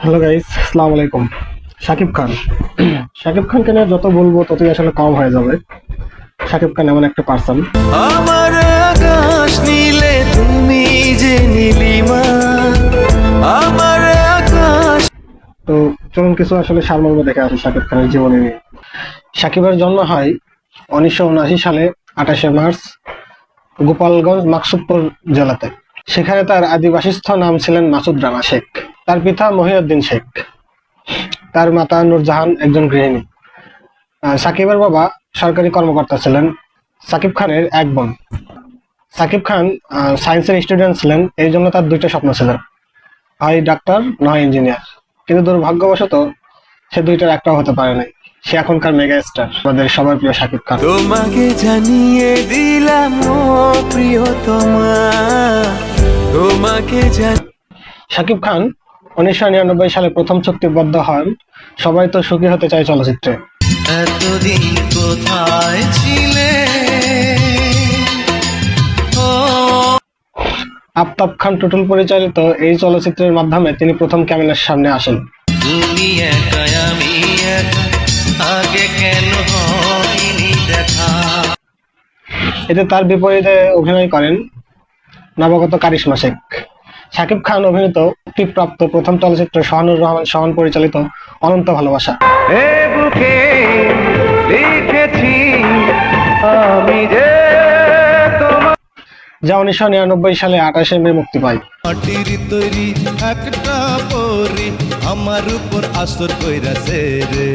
Hello guys, আসসালামু আলাইকুম। শাকিব খান শাকিব খানকে নিয়ে যত বলবো ততই আসলে কম হয়ে যাবে। শাকিব খান এমন একটা পার্সন। আমার আকাশ নীলে তুমি যে নীলিমা আমার আকাশ। তো চলুন কিছু আসলে সারমর্ম দেখে আসি শাকিব খানের জীবনী নিয়ে। শাকিবের জন্ম হয় 1979 সালে 28শে মার্চ গোপালগঞ্জ মাকসুদপুর জেলাতে। সেখানে তার আদিবাসীস্থ নাম ছিলেন মাসুদ রানা শেখ। তার পিতা মহিউদ্দিন শেখ, তার মাতা নূরজাহান একজন গৃহিণী। সাকিবের বাবা সরকারি কর্মকর্তা ছিলেন। সাকিব খানের এক বোন। সাকিব খান সায়েন্সের স্টুডেন্ট ছিলেন, এই জন্য তার দুইটা স্বপ্ন ছিল, হয় ডাক্তার নয় ইঞ্জিনিয়ার। কিন্তু দুর্ভাগ্যবশত সে দুইটার একটাও হতে পারে নাই। সে এখনকার মেগা স্টার, আমাদের সবার প্রিয় সাকিব খান। তোমাকে জানিয়ে দিলাম ও প্রিয়তমা তোমাকে সাকিব খান 1999 সালে প্রথম চুক্তিবদ্ধ হন সবাই তো সুখী হতে চায় চলচ্চিত্রে। এতদিন কোথায় ছিলে ও আফতাব খান টুটুল পরিচালিত এই চলচ্চিত্রের মাধ্যমে তিনি প্রথম ক্যামেরার সামনে আসেন। তুমি একা আমি একা আগে কেন হয়নি দেখা। এতে তার বিপরীতে অভিনয় করেন নবাগত কারিশমা শেখ। শাকিব খান অভিনীত মুক্তিপ্রাপ্ত প্রথম চলচ্চিত্র শাহানুর রহমান শাওন পরিচালিত অনন্ত ভালোবাসা, এ বুকে লিখেছি আমি যে তোমার। যা 1999 সালে 28শে মে মুক্তি পায়। মাটির তৈরি একটা পরি আমার উপর আসর কইরাছে রে।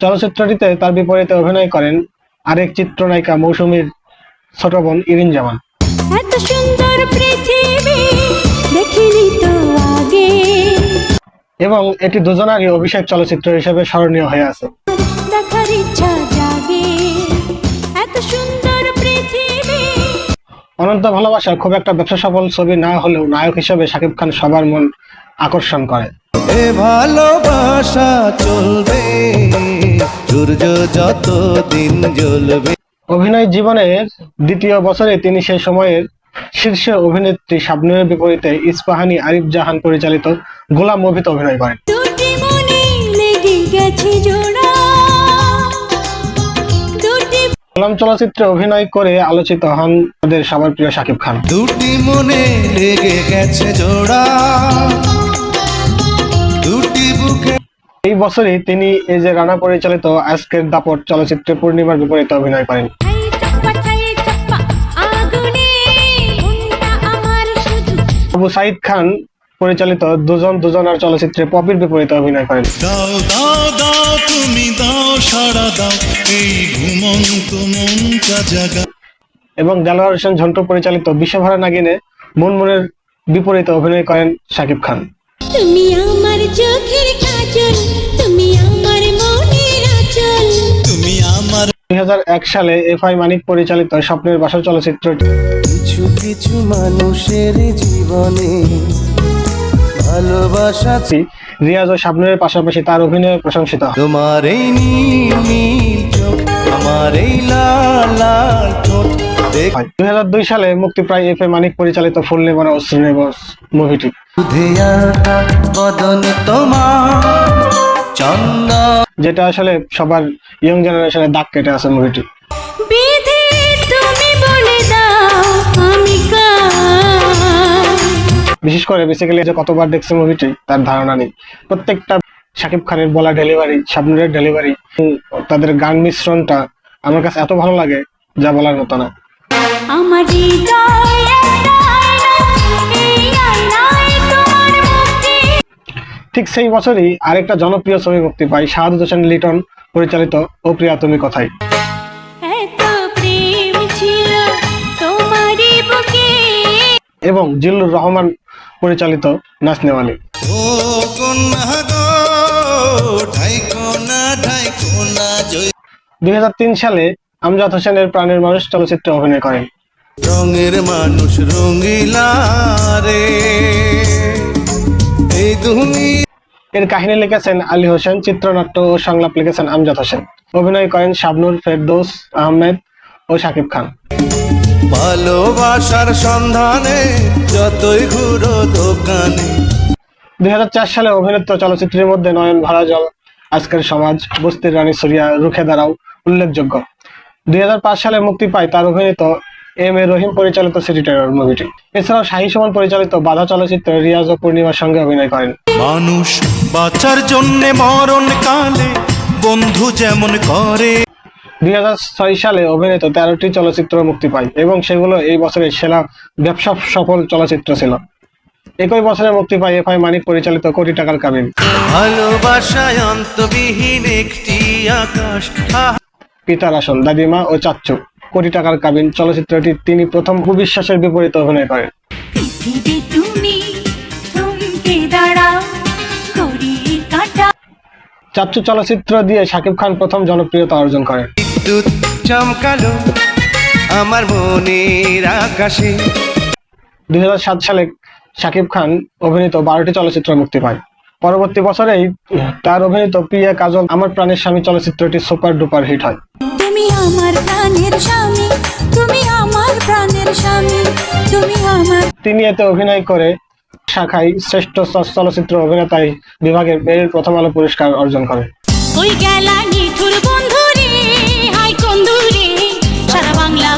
চলচ্চিত্রটিতে তার বিপরীতে অভিনয় করেন আরেক চিত্রনায়িকা মৌসুমীর ছোট বোন ইরিন জামান। এত সুন্দর পৃথিবী দেখিনি তো আগে, এবং এটি দুজনারই অভিষেক চলচ্চিত্র হিসেবে স্মরণীয় হয়ে আছে। দেখার ইচ্ছা জাগে এত সুন্দর পৃথিবী। অনন্ত ভালোবাসা খুব একটা ব্যবসা সফল ছবি না হলেও নায়ক হিসেবে শাকিব খান সবার মন আকর্ষণ করে। এ ভালোবাসা চলবে সূর্য যত দিন জ্বলবে। অভিনয় জীবনের দ্বিতীয় বছরে তিনি সেই সময়ের শীর্ষ অভিনেত্রী শাবনূরের বিপরীতে ইস্পাহানি আরিফ জাহান পরিচালিত গোলাম মুভিতে অভিনয় করেন। দুটি মনে লেগে গেছে জোড়া, দুটি গোলাম চলচ্চিত্রে অভিনয় করে আলোচিত হন আমাদের সবার প্রিয় শাকিব খান। দুটি মনে লেগে গেছে জোড়া, দুটি বুকে। এই বছরই তিনি এই যে রানা পরিচালিত আজকের দাপট চলচ্চিত্রে পূর্ণিমার বিপরীতে অভিনয় করেন। ছাই চাপ্পা আগুনে মনটা আমার শুধু। আবু সাইদ খান পরিচালিত দুজন দুজনার চলচ্চিত্রে পপির বিপরীতে অভিনয় করেন। দাও দাও দাও তুমি দাও সাড়া দাও এই ঘুমন্ত মনটা জাগা। এবং দেলোয়ার হোসেন ঝন্টু পরিচালিত বিশ্বভরা নাগিনে মুনমুনের বিপরীতে অভিনয় করেন শাকিব খান। তুমি আমার চোখের কাজল, তুমি আমার মনের আঁচল। তুমি আমার 2001 সালে এফআই মানিক পরিচালিত স্বপ্নের বাসা চলচ্চিত্রটি কিছু কিছু মানুষের জীবনে ভালোবাসা রিয়াজ ও শাবনূরের পাশাপাশি তার অভিনয়ে প্রশংসিত হয়। তোমার এই নীল নীল চোখ আমার এই লাল লাল ঠোঁট দেখ 2002 সালে মুক্তিপ্রায় এফ এ মানিক পরিচালিত ফুল নেব না অশ্রু নেব মুভিটি, ধেয়াটা বদন তোমার চন্দন। যেটা আসলে সবার ইয়ং জেনারেশনে দাগ কেটে আছে মুভিটি। বিধি তুমি বলে দাও আমি কার। বিশেষ করে বেসিক্যালি যে কতবার দেখছে মুভিটি তার ধারণা নেই। প্রত্যেকটা শাকিব খানের বলা ডেলিভারি, শাবনূরের ডেলিভারি, তাদের গান মিশ্রণটা আমার কাছে এত ভালো লাগে যা বলার মতো না। আমার হৃদয় একটা আয়না, এই আয়নায় তোমার মুক্তি। ঠিক সেই বছরই আরেকটা জনপ্রিয় ছবি মুক্তি পায় শাহাদাত হোসেন লিটন পরিচালিত ও প্রিয়া তুমি কোথায়, এত প্রেম ছিল তোমারই বুকে। এবং জিল্লুর রহমান পরিচালিত নাচনেওয়ালি। ও কন্যা গো ঢাইকোনা ঢাইকোনা জয়। 2003 সালে আমজাদ হোসেনের প্রাণের মানুষ চলচ্চিত্রে অভিনয় করেন। রঙের মানুষ রঙিলা রে এই দুনিয়া। এর কাহিনী লিখেছেন আলী হোসেন, চিত্রনাট্য ও সংলাপ লিখেছেন আমজাদ হোসেন। অভিনয় করেন শাবনূর, ফেরদৌস আহমেদ ও শাকিব খান। ভালোবাসার সন্ধানে যতই ঘুরো দোকানে 2004 সালে অভিনীত চলচ্চিত্রের মধ্যে নয়ন ভরা জল, আজকের সমাজ, বস্তির রানী সুরিয়া, রুখে দাঁড়াও উল্লেখযোগ্য। 2005 সালে মুক্তি পায় তার অভিনীত এম এ রহিম পরিচালিত সিটি টেরর মুভিটি। এছাড়াও শাহী সুমন পরিচালিত বাধা চলচ্চিত্রে রিয়াজ ও পূর্ণিমার সঙ্গে অভিনয় করেন। মানুষ বাঁচার জন্যে মরণ কালে বন্ধু যেমন করে। 2006 সালে অভিনীত 13টি চলচ্চিত্র মুক্তি পায় এবং সেগুলো এই বছরের সেরা ব্যবসা সফল চলচ্চিত্র ছিল। একই বছরে মুক্তি পায় এফ আই মানিক পরিচালিত কোটি টাকার কাবিন। ভালোবাসায় অন্তবিহীন একটি আকাশ। পিতার আসন, দাদিমা ও চাচ্চু, কোটি টাকার কাবিন চলচ্চিত্রটি তিনি প্রথম বিশ্বাসের বিপরীতে অভিনয় করেন। পৃথিবী তুমি থমকে দাঁড়াও ঘড়ির কাঁটা। চাচ্চু চলচ্চিত্র দিয়ে শাকিব খান প্রথম জনপ্রিয়তা অর্জন করেন। বিদ্যুৎ চমকালো আমার মনের আকাশে। 2007 সালে শাকিব খান অভিনীত 12টি চলচ্চিত্র মুক্তি পায়। পরবর্তী বছরেই তার অভিনীত প্রিয়া কাজল আমার প্রাণের স্বামী চলচ্চিত্রটি সুপার ডুপার হিট হয়। তুমি আমার প্রাণের স্বামী, তুমি আমার প্রাণের স্বামী, তুমি আমার। তিনি এতে অভিনয় করে শাখায় শ্রেষ্ঠ চলচ্চিত্র অভিনেতা বিভাগের মেরিল প্রথম আলো পুরস্কার অর্জন করেন। ওই গেলা নিঠুর বন্ধু রে, হাই বন্ধু রে, সারা বাংলা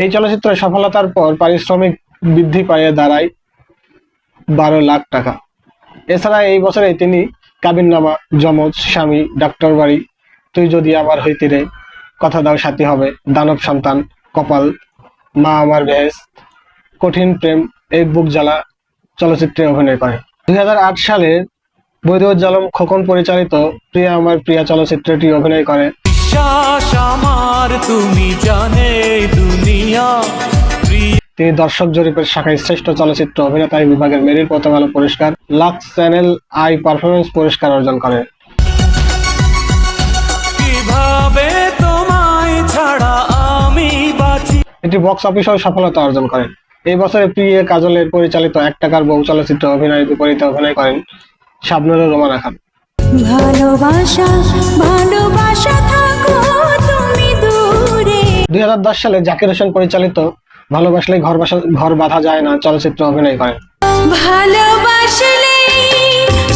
এই চলচ্চিত্রের সফলতার পর পারিশ্রমিক বৃদ্ধি পায় দাঁড়ায় 12 লাখ টাকা। এছাড়া এই বছরে তিনি কাবিননামা, যমজ, স্বামী, ডাক্তার বাড়ি, তুই যদি আমার হইতি রে, কথা দাও সাথী হবে, দানব সন্তান, কপাল, মা আমার বেহেস, কঠিন প্রেম, এই বুক জ্বালা চলচ্চিত্রে অভিনয় করে। 2008 সালে বদিউজ্জামান খোকন পরিচালিত প্রিয়া আমার প্রিয়া চলচ্চিত্রটি অভিনয় করে। বিশ্বাস আমার তুমি জানে দুনিয়া। তিনি দর্শক জরিপের শাখায় শ্রেষ্ঠ চলচ্চিত্র অভিনেতা বিভাগের মেরিল প্রথম আলো পুরস্কার, লাক্স চ্যানেল আই পারফরমেন্স পুরস্কার অর্জন করেন। কিভাবে তোমায় ছাড়া আমি বাঁচি। এটি বক্স অফিসেও সফলতা অর্জন করেন। এই বছরে প্রিয়া কাজলের পরিচালিত 1 টাকার বউ চলচ্চিত্রে অভিনয়ের বিপরীতে অভিনয় করেন শাবনুর রোমানা খান। ভালোবাসা ভালোবাসা থাকো তুমি দূরে। 2010 সালে জাকির হোসেন পরিচালিত ভালোবাসলে ঘর বাঁধা যায় না চলচ্চিত্রে অভিনয় করেন। ভালোবাসলে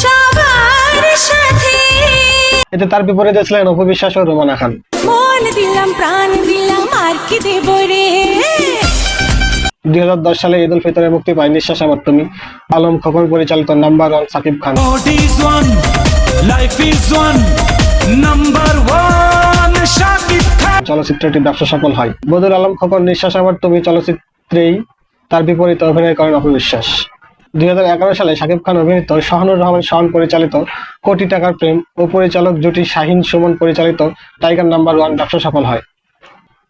সবার সাথে। এতে তার বিপরীতে ছিলেন অপু বিশ্বাস ও রোমানা খান। মন দিলাম প্রাণ দিলাম আর কি দেব রে। 2010 সালে ঈদ উল ফিতরে মুক্তি পায় নিঃশ্বাস আমার তুমি, আলম খোকন পরিচালিত নাম্বার 1 সাকিব খান। চলচ্চিত্রটি ব্যবসা সফল হয়। বদরুল আলম খোকন নিঃশ্বাস আমার তুমি চলচ্চিত্রেই তার বিপরীতে অভিনয় করেন অপু বিশ্বাস। 2011 সালে শাকিব খান অভিনীত শাহানুর রহমান শাওন পরিচালিত কোটি টাকার প্রেম ও পরিচালক জুটি শাহিন সুমন পরিচালিত টাইগার নাম্বার 1 ব্যবসা সফল হয়।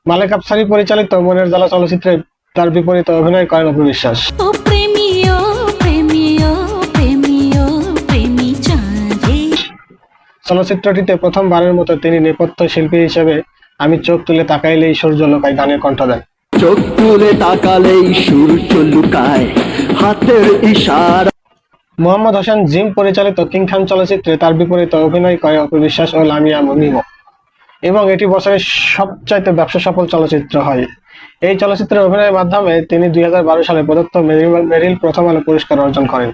মালেক আফসারি পরিচালিত মনের জ্বালা চলচ্চিত্রে তার বিপরীতে অভিনয় করেন অপু বিশ্বাস। ও প্রেমী ও প্রেমী ও প্রেমী ও প্রেমী চাঁদে। চলচ্চিত্রটিতে প্রথমবারের মতো তিনি নেপথ্য শিল্পী হিসেবে আমি চোখ তুলে তাকাইলেই সূর্য লুকায় গানের কণ্ঠ দেন। চোখ তুলে তাকালেই সূর্য লুকায়, হাতের ইশারা। মোহাম্মদ হোসেন জিম পরিচালিত কিং খান চলচ্চিত্রে তার বিপরীতে অভিনয় করে অপু বিশ্বাস ও লামিয়া মিমো এবং এটি বছরের সবচাইতে ব্যবসা সফল চলচ্চিত্র হয়। এই চলচ্চিত্রের অভিনয়ের মাধ্যমে তিনি 2012 সালে প্রদত্ত মেরিল প্রথম আলো পুরস্কার অর্জন করেন।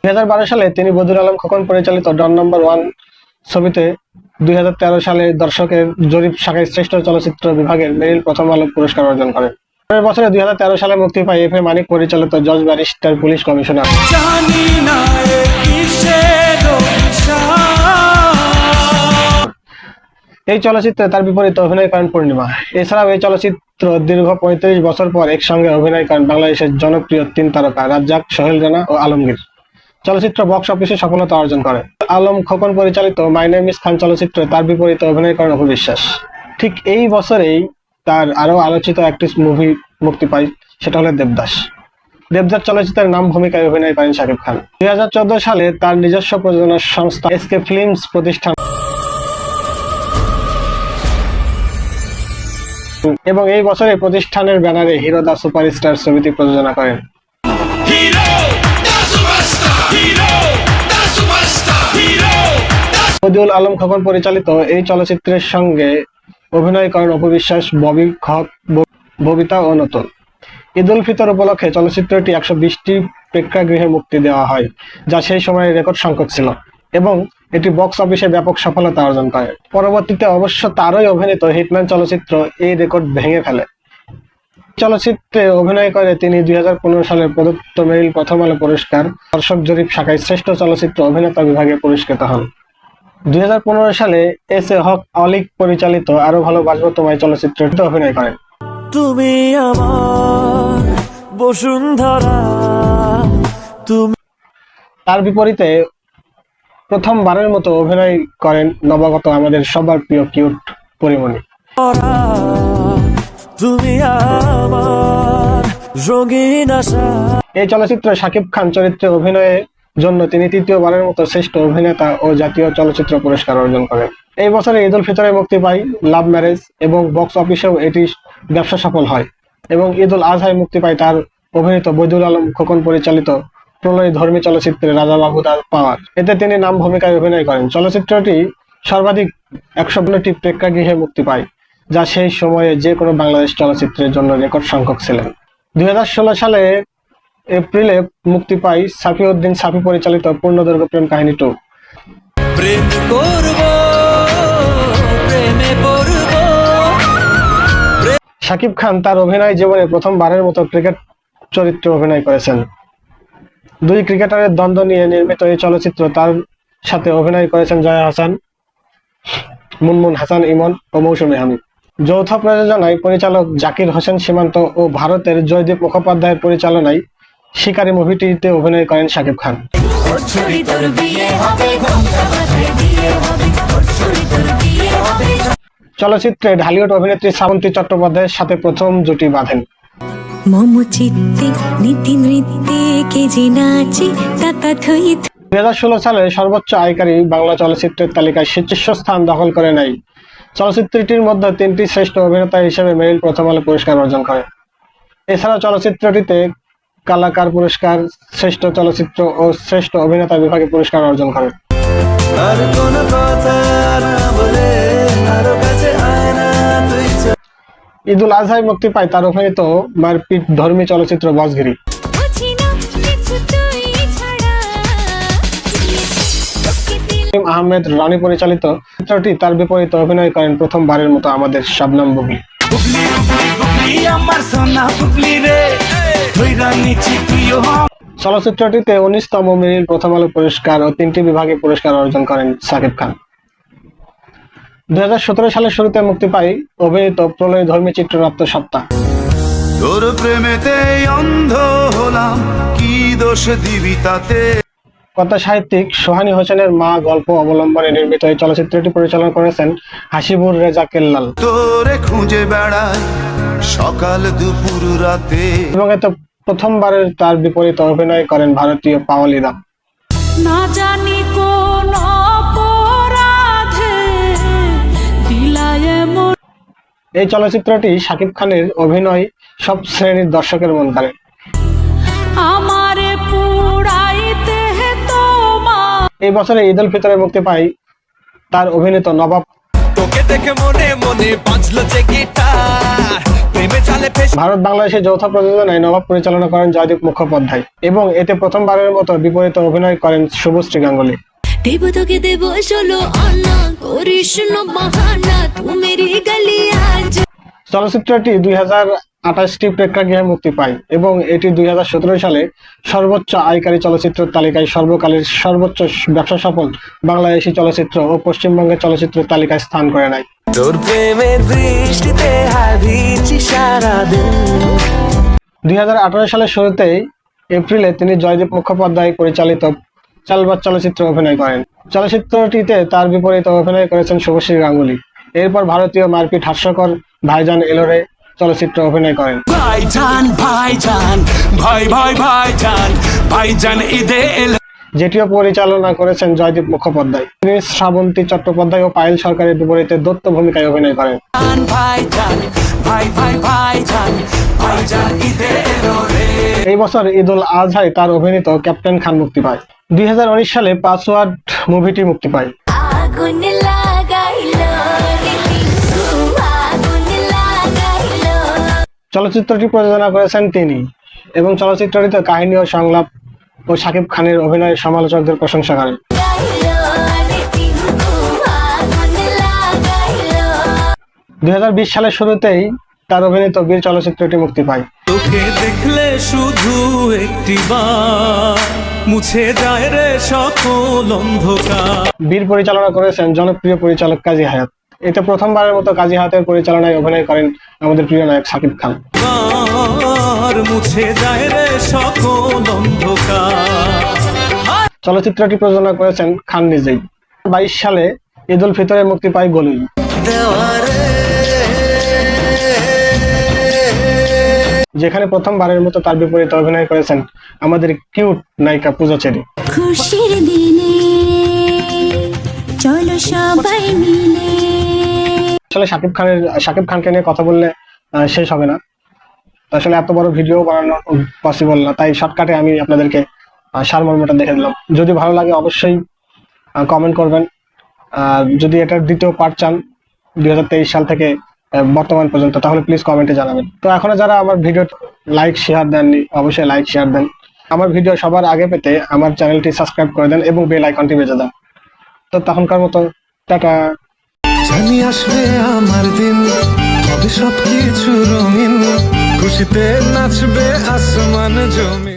2012 সালে তিনি বদিউল আলম খোকন পরিচালিত ডন নাম্বার 1 ছবিতে 2013 সালে দর্শকের জরিপ শাখায় শ্রেষ্ঠ চলচ্চিত্র বিভাগের মেরিল প্রথম আলো পুরস্কার অর্জন করেন। পরের বছরে 2013 সালে মুক্তি পায় এফ এ মানিক পরিচালিত জজ ব্যারিস্টার পুলিশ কমিশনার। এই চলচ্চিত্রে তার বিপরীতে অভিনয় করেন পূর্ণিমা। এছাড়াও এই চলচ্চিত্র দীর্ঘ 35 বছর পর একসঙ্গে অভিনয় করেন বাংলাদেশের জনপ্রিয় 3 তারকা রাজ্জাক, সোহেল রানা ও আলমগীর। চলচ্চিত্র বক্স অফিসে সফলতা অর্জন করে। আলম খোকন পরিচালিত মাই নেম ইজ খান চলচ্চিত্রে তার বিপরীতে অভিনয় করেন অপু বিশ্বাস। ঠিক এই বছরেই তার আরো আলোচিত একটি মুভি মুক্তি পায়, সেটা হলো দেবদাস। দেবদাস চলচ্চিত্রের নাম ভূমিকায় অভিনয় করেন শাকিব খান। 2014 সালে তার নিজস্ব প্রযোজনা সংস্থা এসকে ফিল্মস প্রতিষ্ঠান এবং এই বছরে প্রতিষ্ঠানের ব্যানারে হিরো দা সুপারস্টার ছবিটি প্রযোজনা করেন। বদিউল আলম খোকন পরিচালিত এই চলচ্চিত্রের সঙ্গে অভিনয় করেন অপু বিশ্বাস, ববিতা ও নতুন। ঈদ উল ফিতর উপলক্ষে চলচ্চিত্রটি 120টি প্রেক্ষাগৃহে মুক্তি দেওয়া হয়, যা সেই সময়ে রেকর্ড সংখ্যক ছিল এবং এটি বক্স অফিসে ব্যাপক সফলতা অর্জন করে। পরবর্তীতে অবশ্য তারই অভিনীত হিটম্যান চলচ্চিত্র এই রেকর্ড ভেঙে ফেলে। চলচ্চিত্রে অভিনয় করে তিনি 2015 সালে প্রদত্ত মেরিল প্রথম আলো পুরস্কার দর্শক জরিপ শাখায় শ্রেষ্ঠ চলচ্চিত্র অভিনেতা বিভাগে পুরস্কৃত হন। 2015 সালে এস এ হক অলিক পরিচালিত আরো ভালোবাসবো তোমায় চলচ্চিত্রটিতে অভিনয় করেন। তুমি আমার বসুন্ধরা, তুমি তার বিপরীতে প্রথমবারের মতো অভিনয় করেন নবাগত আমাদের সবার প্রিয় কিউট পরিমণি। ভরা, তুমি আমার রঙিন আশা। এই চলচ্চিত্রে শাকিব খান চরিত্রে অভিনয়ের জন্য তিনি তৃতীয়বারের মতো শ্রেষ্ঠ অভিনেতা ও জাতীয় চলচ্চিত্র পুরস্কার অর্জন করেন। এই বছরে ঈদ উল ফিতরে মুক্তি পায় লাভ ম্যারেজ এবং বক্স অফিসেও এটি ব্যবসা সফল হয় এবং ঈদ উল আজহায় মুক্তি পায় তার অভিনীত বদিউল আলম খোকন পরিচালিত প্রলয় ধর্মী চলচ্চিত্রে রাজা বাবু তার পাওয়ার। এতে তিনি নাম ভূমিকায় অভিনয় করেন। চলচ্চিত্রটি সর্বাধিক 150টি প্রেক্ষাগৃহে মুক্তি পায়, যা সেই সময়ে যে কোনো বাংলাদেশ চলচ্চিত্রের জন্য রেকর্ড সংখ্যক ছিলেন। 2016 সালে এপ্রিলে মুক্তি পায় সাফিউদ্দিন সাফি পরিচালিত পূর্ণদৈর্ঘ্য প্রেম কাহিনী 2। প্রেম করব, প্রেমে পড়ব। শাকিব খান তার অভিনয় জীবনে প্রথমবারের মতো ক্রিকেট চরিত্রে অভিনয় করেছেন। দুই ক্রিকেটারের দ্বন্দ্ব নিয়ে নির্মিত এই চলচ্চিত্র তার সাথে অভিনয় করেছেন জয়া হাসান, মুনমুন হাসান ইমন ও মৌসুমী হামিদ। যৌথ প্রযোজনায় পরিচালক জাকির হোসেন সীমান্ত ও ভারতের জয়দীপ মুখোপাধ্যায়ের পরিচালনায় শিকারী মুভিটিতে অভিনয় করেন শাকিব খান। চলচ্চিত্রে ঢালিউড অভিনেত্রী শ্রাবন্তী চট্টোপাধ্যায়ের সাথে প্রথম জুটি বাঁধেন। মম চিত্তে নীতি নৃত্যে কে যে নাচে তাতা থই 2016 সালে সর্বোচ্চ আয়কারী বাংলা চলচ্চিত্রের তালিকায় শীর্ষস্থান দখল করে নেয়। চলচ্চিত্রটির মধ্যে 3টি শ্রেষ্ঠ অভিনেতা হিসেবে মেরিল প্রথম আলো পুরস্কার অর্জন করে। এছাড়া চলচ্চিত্রটিতে কালাকার পুরস্কার, শ্রেষ্ঠ চলচ্চিত্র ও শ্রেষ্ঠ অভিনেতা বিভাগে পুরস্কার অর্জন করে। আর কোন কথা না বলে আরো কাছে আয় না তুই। ঈদ উল আজহায় মুক্তি পায় তার অভিনীত মারপিট ধর্মী চলচ্চিত্র বজগিরি। বুঝি না কিছু তুই ছাড়া নাসিম আহমেদ রানী পরিচালিত চিত্রটি তার বিপরীতে অভিনয় করেন প্রথমবারের মতো আমাদের শাবনম বুবলি। আমার সোনা বুবলি রে, ধইরা নিচি প্রিয়। চলচ্চিত্রটিতে 19তম মেরিল প্রথম আলো পুরস্কার ও 3টি বিভাগে পুরস্কার অর্জন করেন শাকিব খান। 2017 সালের শুরুতে মুক্তি পায় অভিনীত প্রলয় ধর্মী চিত্রনাট্য সপ্তাহ। তোর প্রেমেতে অন্ধ হলাম, কি দোষ দিবি তাতে। কথা সাহিত্যিক সোহানী হোসেনের মা গল্প অবলম্বনে নির্মিত এই চলচ্চিত্রটি পরিচালনা করেছেন হাসিবুর রেজা কেল্লাল তোরে খুঁজে বেড়াই সকাল দুপুর রাতে। এবং এতে প্রথমবারের তার বিপরীতে অভিনয় করেন ভারতীয় পাওয়ালি দাম। না জানি কোন অপরাধে দিলায় মন এই চলচ্চিত্রটি শাকিব খানের অভিনয় সব শ্রেণীর দর্শকের মন কাড়ে। আমারে পুরাইতে তোমা এই বছরে ঈদ উল ফিতরে মুক্তি পায় তার অভিনীত নবাব। তোকে দেখে মনে মনে বাজলো যে গিটার, প্রেমে চালে ফেসে। ভারত বাংলাদেশের যৌথ প্রযোজনায় নবাব পরিচালনা করেন জয়দীপ মুখোপাধ্যায় এবং এতে প্রথমবারের মতো বিপরীতে অভিনয় করেন শুভশ্রী গাঙ্গুলি। দেব তোকে দেব ষোলো আনা করিস না বাহানা তুই মেরি গলি আজ। চলচ্চিত্রটি 2028টি প্রেক্ষাগৃহে মুক্তি পায় এবং এটি 2017 সালে সর্বোচ্চ আয়কারী চলচ্চিত্রের তালিকায় সর্বকালের সর্বোচ্চ ব্যবসা সফল বাংলাদেশী চলচ্চিত্র ও পশ্চিমবঙ্গের চলচ্চিত্রের তালিকায় স্থান করে নেয়। তোর প্রেমের বৃষ্টিতে হারিয়েছি সারাদিন। 2018 সালের শুরুতেই এপ্রিলে তিনি জয়দীপ মুখোপাধ্যায় পরিচালিত চালবাজ চলচ্চিত্রে অভিনয় করেন। চলচ্চিত্রটিতে তার বিপরীতে অভিনয় করেছেন শুভশ্রী গাঙ্গুলি। এরপর ভারতীয় মারপিট হাস্যকর ভাইজান এলোরে চলচ্চিত্রে অভিনয় করেন। ভাইজান ভাইজান ভাই ভাই ভাইজান ভাইজান ঈদে এলো। যেটিও পরিচালনা করেছেন জয়দীপ মুখোপাধ্যায়। তিনি শ্রাবন্তী চট্টোপাধ্যায় ও পায়েল সরকারের বিপরীতে দত্ত ভূমিকায় অভিনয় করেন। ভাইজান ভাই ভাই ভাইজান ভাইজান ঈদে এলো রে। এই বছর ঈদ উল আজহায় তার অভিনীত ক্যাপ্টেন খান মুক্তি পায়। 2019 সালে পাসওয়ার্ড মুভিটি মুক্তি পায়। আগুন লাগাইলো রে পিন্টু আগুন লাগাইলো চলচ্চিত্রটি প্রযোজনা করেছেন তিনি এবং চলচ্চিত্রটিতে কাহিনী ও সংলাপ ও শাকিব খানের অভিনয়ের সমালোচকদের প্রশংসা করেন। 2020 সালের শুরুতেই তার অভিনীত বীর চলচ্চিত্রটি মুক্তি পায়। তোকে দেখলে শুধু একটিবার মুছে যায় রে সকল অন্ধকার। বীর পরিচালনা করেছেন জনপ্রিয় পরিচালক কাজী হায়াৎ। এতে প্রথমবারের মতো কাজী হায়াতের পরিচালনায় অভিনয় করেন আমাদের প্রিয় নায়ক শাকিব খান। আর মুছে যায় রে সকল অন্ধকার। চলচ্চিত্রটি প্রযোজনা করেছেন খান নিজেই। 22 সালে ঈদ উল ফিতরে মুক্তি পায় গলুই। যেখানে প্রথমবারের মতো তার বিপরীতে অভিনয় করেছেন আমাদের কিউট নায়িকা পূজা চেরি। খুশির দিনে চলো সবাই মিলে। আসলে শাকিব খানকে নিয়ে কথা বললে শেষ হবে না। তো আসলে এত বড় ভিডিও বানানো পসিবল না, তাই শর্টকাটে আমি আপনাদেরকে সারমর্মটা দেখে দিলাম। যদি ভালো লাগে অবশ্যই কমেন্ট করবেন। যদি এটার দ্বিতীয় পার্ট চান 2023 সাল থেকে বর্তমান পর্যন্ত, তাহলে প্লিজ কমেন্টে জানাবেন। তো এখনো যারা আমার ভিডিও লাইক শেয়ার দেননি, অবশ্যই লাইক শেয়ার দেন। আমার ভিডিও সবার আগে পেতে আমার চ্যানেলটি সাবস্ক্রাইব করে দেন এবং বেল আইকনটি বেজে দেন। তো তখনকার মতো টাটা। জানি আসবে আমার দিন, হবে সবকিছু রঙিন, খুশিতে নাচবে আসমান জমি।